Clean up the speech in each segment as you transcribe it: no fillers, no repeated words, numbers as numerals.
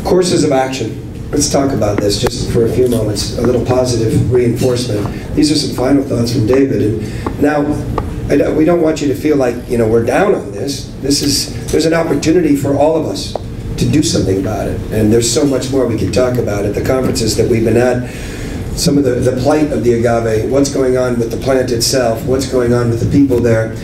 Courses of action. Let's talk about this just for a few moments, a little positive reinforcement. These are some final thoughts from David. And now, we don't want you to feel like, we're down on this. There's an opportunity for all of us to do something about it. And there's so much more we could talk about at the conferences that we've been at. Some of the plight of the agave, what's going on with the plant itself, what's going on with the people there.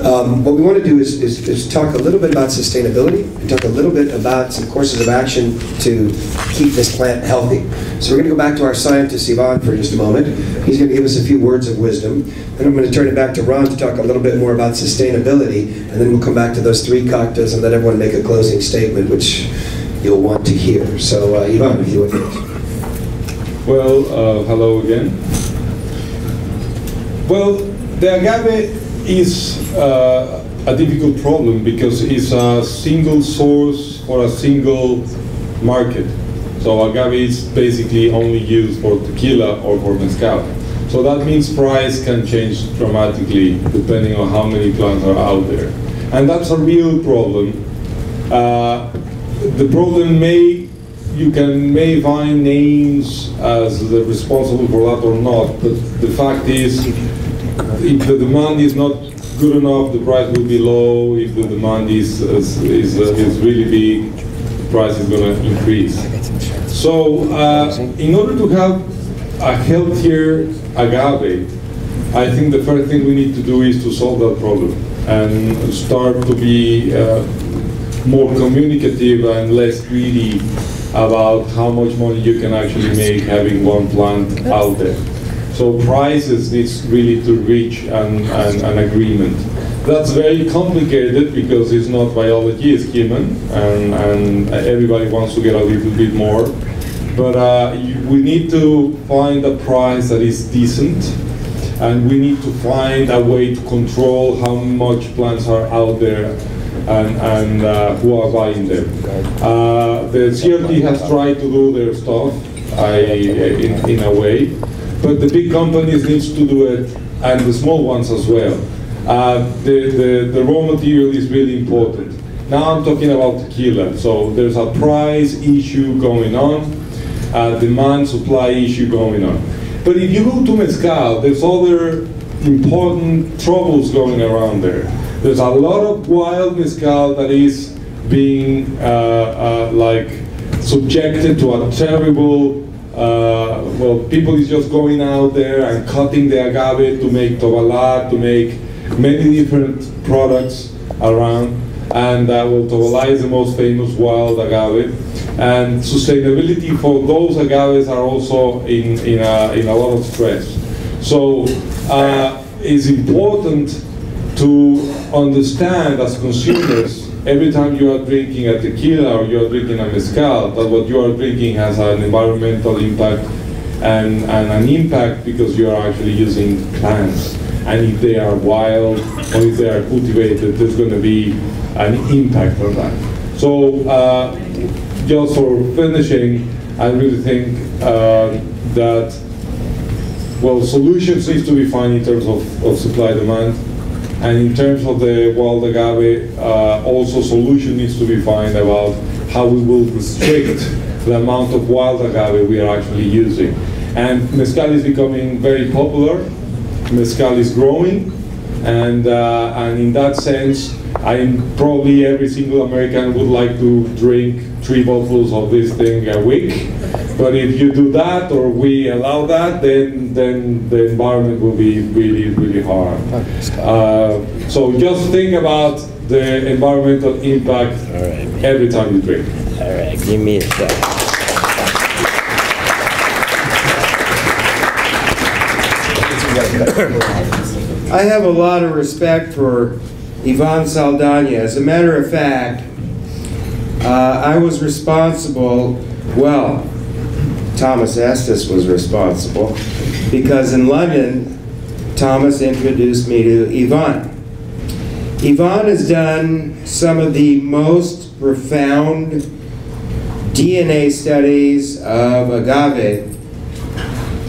What we want to do is talk a little bit about sustainability and talk a little bit about some courses of action to keep this plant healthy. So we're going to go back to our scientist, Ivan, for just a moment. He's going to give us a few words of wisdom. Then I'm going to turn it back to Ron to talk a little bit more about sustainability, and then we'll come back to those three cocktails and let everyone make a closing statement, which you'll want to hear. So Ivan, if you would. Well, hello again. Well, the agave is a difficult problem because it's a single source for a single market. So agave is basically only used for tequila or for mezcal. So that means price can change dramatically depending on how many plants are out there. And that's a real problem. The problem you may find names as the responsible for that or not, but the fact is, if the demand is not good enough, the price will be low. If the demand is really big, the price is going to increase. So in order to have a healthier agave, I think the first thing we need to do is to solve that problem and start to be more communicative and less greedy about how much money you can actually make having one plant out there. So prices needs really to reach an agreement. That's very complicated because it's not biology, it's human, and everybody wants to get a little bit more. But we need to find a price that is decent, and we need to find a way to control how much plants are out there and who are buying them. The CRT has tried to do their stuff in a way, but the big companies need to do it, and the small ones as well. The raw material is really important. Now I'm talking about tequila. So there's a price issue going on, demand-supply issue going on. But if you go to mezcal, there's other important troubles going around there. There's a lot of wild mezcal that is being subjected to a terrible, people is just going out there and cutting the agave to make tovala, to make many different products around. And tovala is the most famous wild agave. And sustainability for those agaves are also in a lot of stress. So it's important to understand as consumers, every time you are drinking a tequila or you are drinking a mezcal, that what you are drinking has an environmental impact and an impact because you are actually using plants. And if they are wild or if they are cultivated, there's going to be an impact on that. So just for finishing, I really think that, solutions need to be found in terms of supply-demand. And in terms of the wild agave, also solution needs to be found about how we will restrict the amount of wild agave we are actually using. And mezcal is becoming very popular. Mezcal is growing, and in that sense, probably every single American would like to drink 3 bottles of this thing a week. But if you do that, or we allow that, then the environment will be really, really hard. So just think about the environmental impact every time you drink. All right, give me a shot. I have a lot of respect for Ivan Saldana. As a matter of fact, I was responsible, Thomas Estes was responsible, because in London, Thomas introduced me to Ivan. Ivan has done some of the most profound DNA studies of agave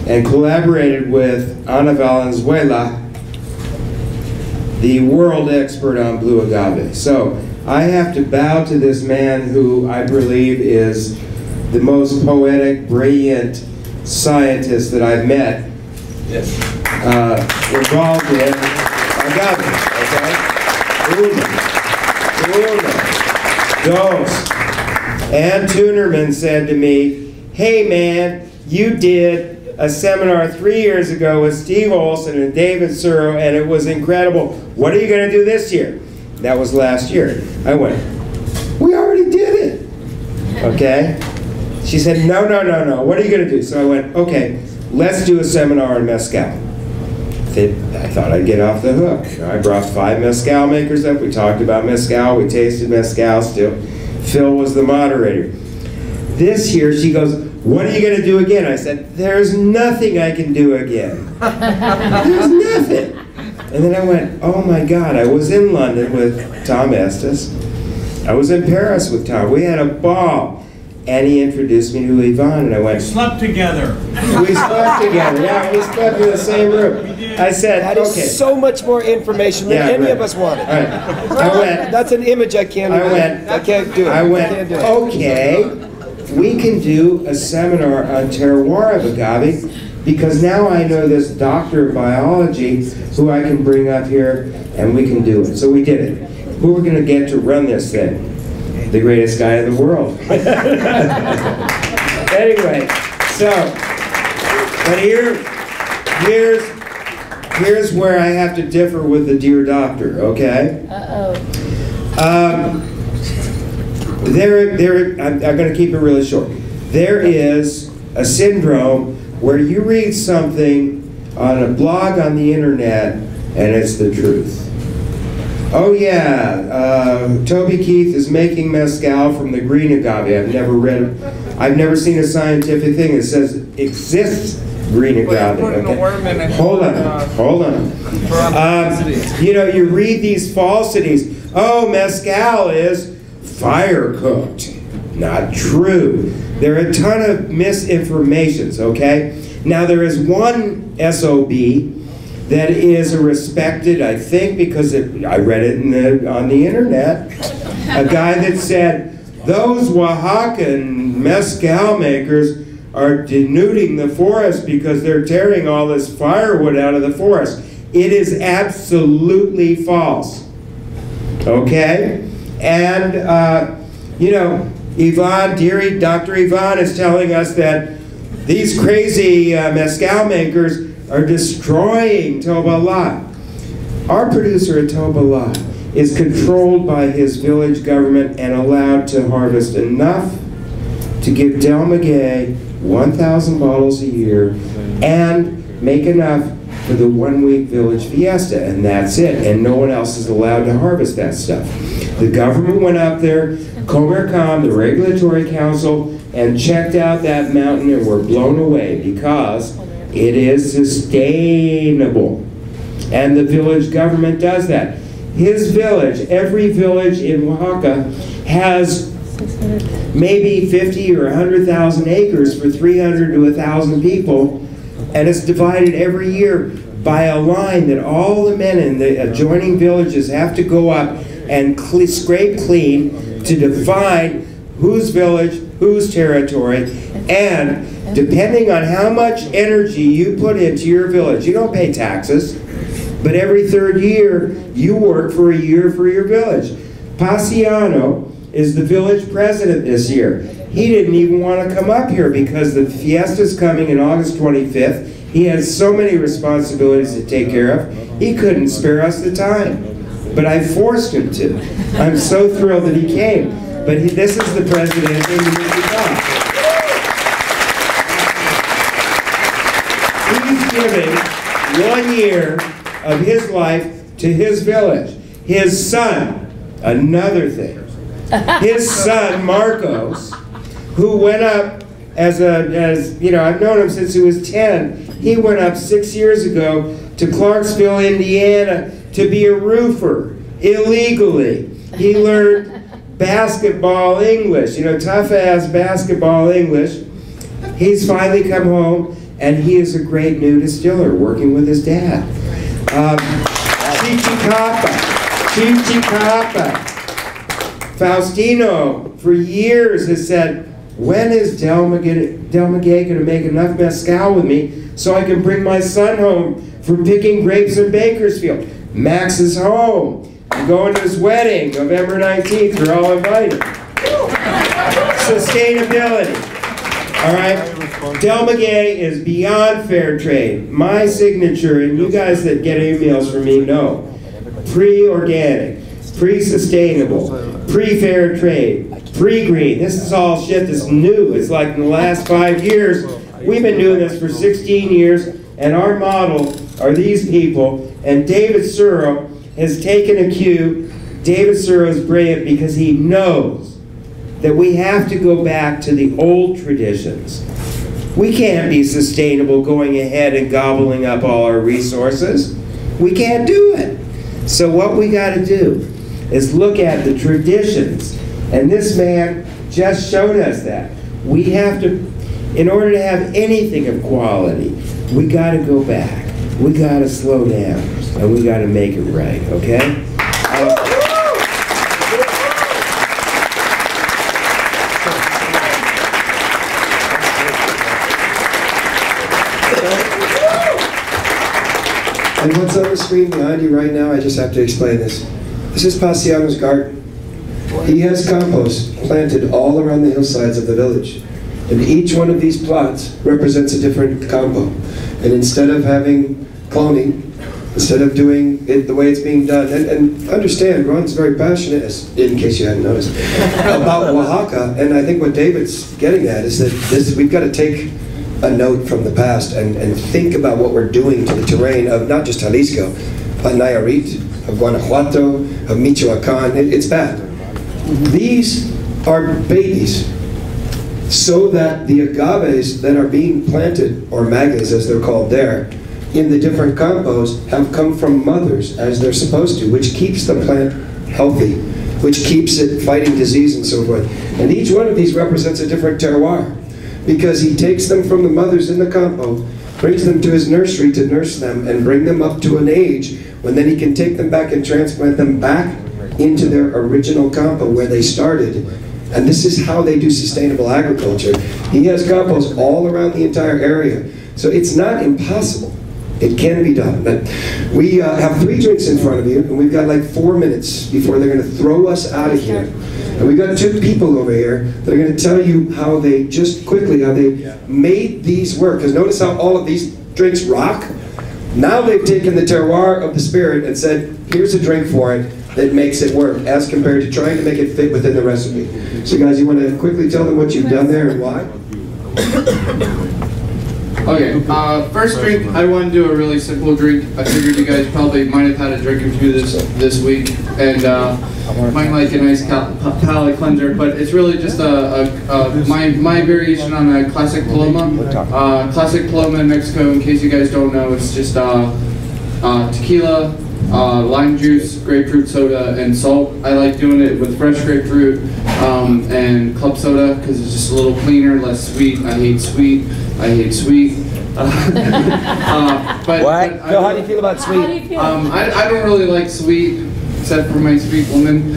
and collaborated with Ana Valenzuela, the world expert on blue agave. So I have to bow to this man who I believe is the most poetic, brilliant scientist that I've met. Yes. Involved in agave, okay? Uno, dos. Ann Tunerman said to me, hey man, you did a seminar 3 years ago with Steve Olson and David Suro, and it was incredible. What are you going to do this year? That was last year. I went, we already did it. Okay? She said, no, no, no, no. What are you going to do? So I went, okay, let's do a seminar on mezcal. I thought I'd get off the hook. I brought 5 mezcal makers up. We talked about mezcal. We tasted mezcal still. Phil was the moderator. This year, she goes, what are you going to do again? I said, there's nothing I can do again. There's nothing. And then I went, oh my God, I was in London with Tom Estes. I was in Paris with Tom. We had a ball. And he introduced me to Yvonne, and I went, We slept together. We slept together, yeah, we slept in the same room. I said, That is okay. so much more information than any of us wanted. All right. I went, That's an image I can't do. I can't do it. I went, can't do it. okay, we can do a seminar on terroir of agave, because now I know this doctor of biology who I can bring up here, and we can do it. So we did it. Who are going to get to run this thing? The greatest guy in the world. Anyway, so, but here's where I have to differ with the dear doctor, okay? I'm going to keep it really short. There is a syndrome where you read something on a blog on the internet and it's the truth. Oh yeah, Toby Keith is making mezcal from the green agave. I've never seen a scientific thing that says exists green agave. Okay? Hold on. You know, you read these falsities. Oh, mezcal is fire cooked. Not true. There are a ton of misinformations, okay? Now there is one SOB that is a respected, I think, because I read it on the internet, a guy that said, those Oaxacan mezcal makers are denuding the forest because they're tearing all this firewood out of the forest. It is absolutely false, okay? And, you know, Yvonne, Dr. Yvonne is telling us that these crazy mezcal makers are destroying Tobalá. Our producer at Tobalá is controlled by his village government and allowed to harvest enough to give Del Maguey 1,000 bottles a year and make enough for the 1-week village fiesta, and that's it. And no one else is allowed to harvest that stuff. The government went up there, Comercom, the regulatory council, and checked out that mountain and were blown away because it is sustainable. And the village government does that. His village, every village in Oaxaca, has maybe 50 or 100,000 acres for 300 to 1,000 people, and it's divided every year by a line that all the men in the adjoining villages have to go up and scrape clean to define whose village, whose territory, and depending on how much energy you put into your village, you don't pay taxes, but every 3rd year, you work for a year for your village. Paciano is the village president this year. He didn't even want to come up here because the fiesta's coming in August 25th. He has so many responsibilities to take care of, he couldn't spare us the time. But I forced him to. I'm so thrilled that he came. But this is the president in the Utah. He's giving 1 year of his life to his village. His son, another thing. His son, Marcos, who went up as you know, I've known him since he was 10. He went up 6 years ago to Clarksville, Indiana to be a roofer, illegally. He learned basketball English, you know, tough-ass basketball English. He's finally come home, and he is a great new distiller working with his dad. Chichicapa. Faustino, for years, has said, when is Del Maguey going to make enough mezcal with me so I can bring my son home from picking grapes in Bakersfield? Max is home. I'm going to his wedding, November 19th. You're all invited. Sustainability. All right? Del Maguey is beyond fair trade. My signature, and you guys that get emails from me know, pre-organic, pre-sustainable, pre-fair trade, pre-green. This is all shit that's new. It's like in the last 5 years, we've been doing this for 16 years, and our model are these people, and David Suro has taken a cue. David Suro is brilliant because he knows that we have to go back to the old traditions. We can't be sustainable going ahead and gobbling up all our resources. We can't do it. So what we got to do is look at the traditions. And this man just showed us that. We have to, in order to have anything of quality, we got to go back. We got to slow down. And we got to make it right, okay? And what's on the screen behind you right now, I just have to explain this. This is Paciano's garden. He has compost planted all around the hillsides of the village. And each one of these plots represents a different combo. And instead of having cloning, instead of doing it the way it's being done, and understand, Ron's very passionate, in case you hadn't noticed, about Oaxaca. And I think what David's getting at is that we've got to take a note from the past and think about what we're doing to the terrain of not just Jalisco, but Nayarit, of Guanajuato, of Michoacan. It's bad. These are babies, so that the agaves that are being planted, or magueys as they're called there, in the different composts have come from mothers as they're supposed to, which keeps the plant healthy, which keeps it fighting disease and so forth. And each one of these represents a different terroir, because he takes them from the mothers in the compost, brings them to his nursery to nurse them and bring them up to an age when then he can take them back and transplant them back into their original compost where they started. And this is how they do sustainable agriculture. He has compost all around the entire area. So it's not impossible. It can be done. But we have 3 drinks in front of you, and we've got like 4 minutes before they're going to throw us out of here. And we've got 2 people over here that are going to tell you how they, just quickly, how they made these work. Because notice how all of these drinks rock? Now they've taken the terroir of the spirit and said, here's a drink for it that makes it work, as compared to trying to make it fit within the recipe. So guys, you want to quickly tell them what you've done there and why? Okay, first drink, I want to do a really simple drink. I figured you guys probably might have had a drink or two this week, and might like a nice palate cleanser, but it's really just my variation on a Classic Paloma. Classic Paloma in Mexico, in case you guys don't know, it's just tequila, lime juice, grapefruit soda, and salt. I like doing it with fresh grapefruit and club soda because it's just a little cleaner, less sweet. I hate sweet. I hate sweet. What? Phil, how do you feel about sweet? I don't really like sweet, except for my sweet woman.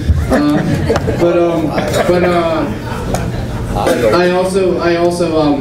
I also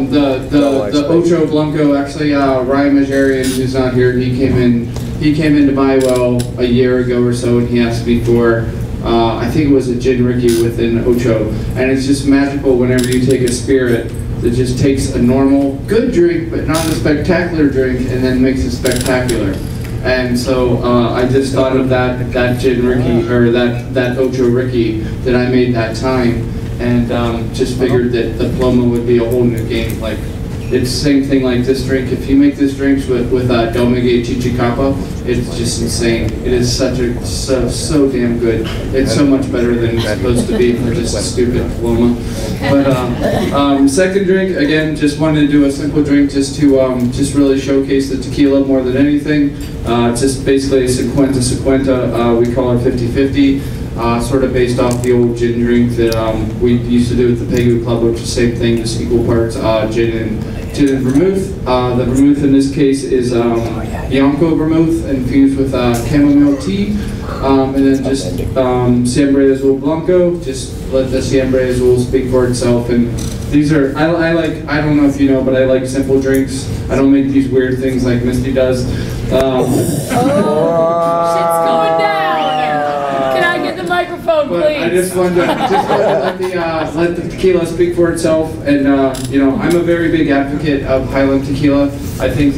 the Ocho Blanco, actually Ryan Majarian, who's not here, he came into my well a year ago or so, and he asked me for I think it was a gin Ricky within Ocho, and it's just magical whenever you take a spirit that just takes a normal good drink but not a spectacular drink and then makes it spectacular. And so I just thought of that gin Ricky, or that Ocho Ricky that I made that time, and just figured that the Paloma would be a whole new game. Like, it's the same thing like this drink. If you make this drink with Del Maguey Chichicapa, it's just insane. It is so damn good. It's so much better than it's supposed to be for just a stupid Paloma. But second drink, again, just wanted to do a simple drink just to just really showcase the tequila more than anything. Just basically a Sequenta, we call it 50-50. Sort of based off the old gin drink that we used to do at the Pegu Club, which is the same thing, just equal parts gin tinted vermouth. The vermouth in this case is Bianco vermouth infused with chamomile tea. And then just Siembra Azul Blanco, just let the Siembra Azul speak for itself. And these are, I like, I don't know if you know, but I like simple drinks. I don't make these weird things like Misty does. Shit's going down! Can I get the microphone, But please? I just wanted to let the tequila speak for itself. And you know, I'm a very big advocate of Highland tequila. I think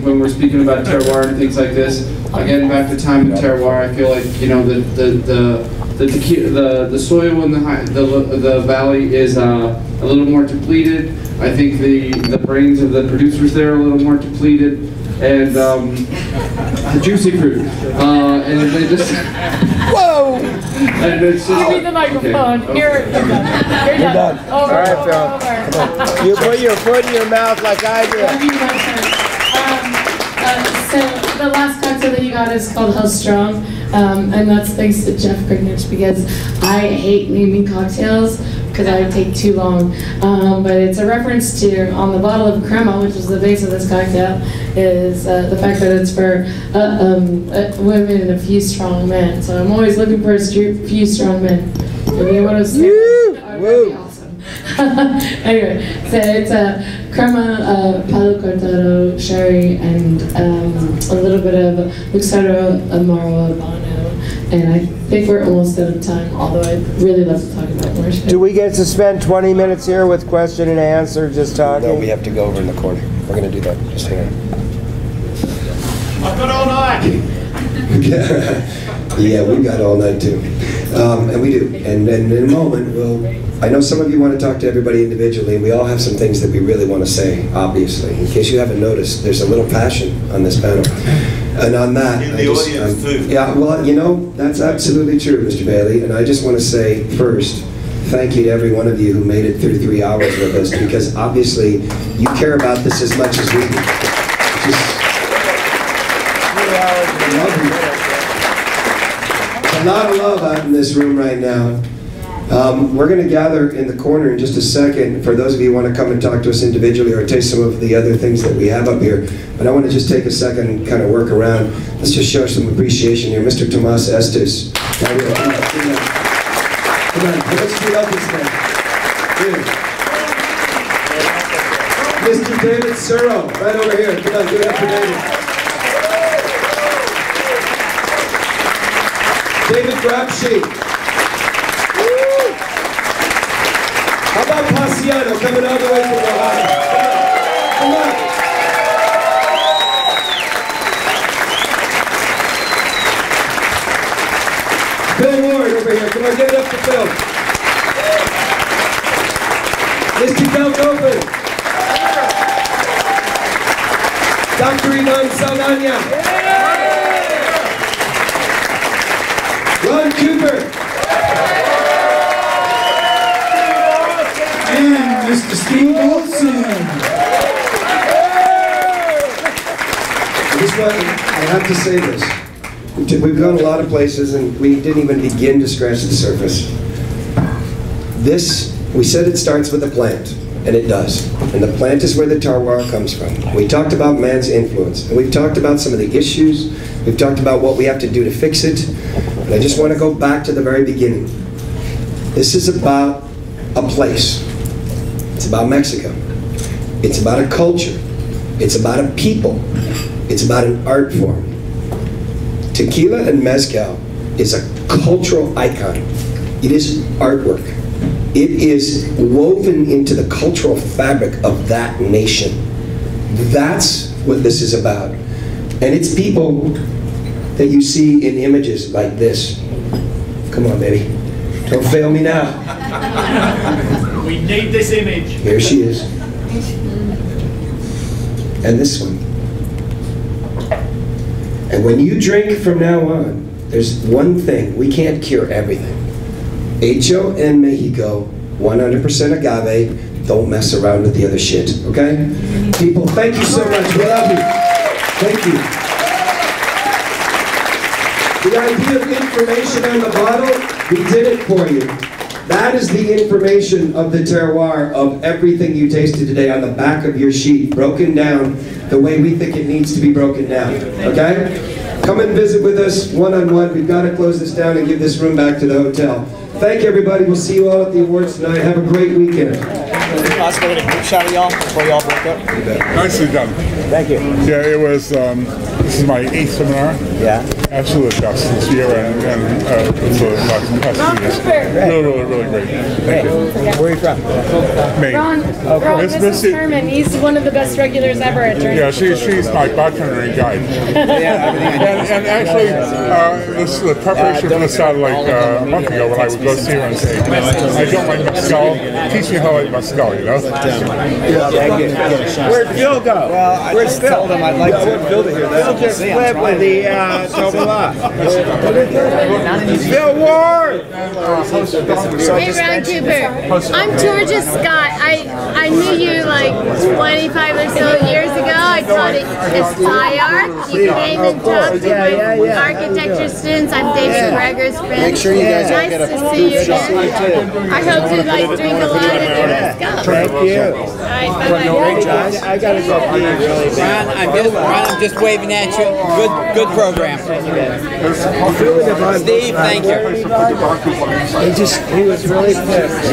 when we're speaking about terroir and things like this, again back to time and terroir, I feel like, you know, the soil in the valley is a little more depleted. I think the brains of the producers there are a little more depleted, and the juicy fruit, and they just. Whoa! And it's just, Give me the microphone. Okay. You're done. You're done. Over, All right, over, Phil. over. You put your foot in your mouth like I do. Love you, my friend. So the last cocktail that you got is called Hell Strong, and that's thanks to Jeff Grignich, because I hate naming cocktails because I would take too long. But it's a reference to, on the bottle of crema, which is the base of this cocktail, is the fact that it's for women and a few strong men. So I'm always looking for a few strong men. If you want to say that would be awesome. Anyway, so it's a crema, palo cortado, sherry, and a little bit of Luxardo Amaro Habano. And I think we're almost out of time, although I'd really love to talk about more shit. Do we get to spend 20 minutes here with question and answer, just talking? No, we have to go over in the corner. We're going to do that. Just hang on. I've got all night. Yeah, we've got all night too. And we do. And in a moment, I know some of you want to talk to everybody individually. We all have some things that we really want to say, obviously. In case you haven't noticed, there's a little passion on this panel. And on that, In the audience too. Yeah, well, you know, that's absolutely true, Mr. Bailey. And I just want to say first, thank you to every one of you who made it through 3 hours with us, because obviously you care about this as much as we do. A lot of love out in this room right now. We're going to gather in the corner in just a second for those of you who want to come and talk to us individually or taste some of the other things that we have up here. But I want to just take a second and kind of work around. Let's just show some appreciation here. Mr. Tomas Estes. Come on, let's do up this thing. Mr. David Suro, right over here. Come on, give it up for David. David Grabschi. How about Paciano coming all the way from Ohio? Come on. Bill Ward over here. Come on, give it up for Bill. Mr. Del Govan. Dr. Ivan Saldana. Ron Cooper. And Mr. Steve Olson. I have to say this. We've gone a lot of places and we didn't even begin to scratch the surface. This, we said it starts with a plant, and it does. And the plant is where the terroir comes from. We talked about man's influence, and we've talked about some of the issues. We've talked about what we have to do to fix it. And I just want to go back to the very beginning. This is about a place. It's about Mexico. It's about a culture. It's about a people. It's about an art form. Tequila and mezcal is a cultural icon. It is artwork. It is woven into the cultural fabric of that nation. That's what this is about. And it's people that you see in images like this. Come on, baby. Don't fail me now. We need this image. Here she is. And this one. And when you drink from now on, there's one thing. We can't cure everything. Hecho en Mexico, 100% agave. Don't mess around with the other shit, okay? People, thank you so much. We love you. Thank you. The idea of information on the bottle, we did it for you. That is the information of the terroir of everything you tasted today on the back of your sheet, broken down the way we think it needs to be broken down, okay? Come and visit with us one-on-one. We've got to close this down and give this room back to the hotel. Thank you, everybody. We'll see you all at the awards tonight. Have a great weekend. Is it possible to get a quick shot of y'all before y'all break up? Nicely done. Thank you. Yeah, it was, this is my 8th seminar. Yeah. Absolute best this year, and it's the last years. Really great. Thank you. Where are you from? Maine. Ron, this is Herman. He's one of the best regulars ever at Journey. Yeah, she's my bartender and guide. and actually, the preparation for this started like a month ago when I would go see her and say, I don't like mezcal. Teach me how I like mezcal, you know? Where'd Phil go? Well, Where's Phil? Told him I'd like Phil to hear that. Phil just split with the Tobola. Phil Ward! Hey, Ron Cooper. I'm Georgia Scott. I knew you like 25 or so years ago. I taught at Aspire. You came and talked to my architecture students. I'm David Greger's friend. Make sure you guys all nice get a to see you shot again. too. I hope you like drink a lot of it. Let's go. Thank you. All right, bye-bye. I gotta go pee really bad. I'm just waving at you. Good program. Steve, thank you. He was really pissed.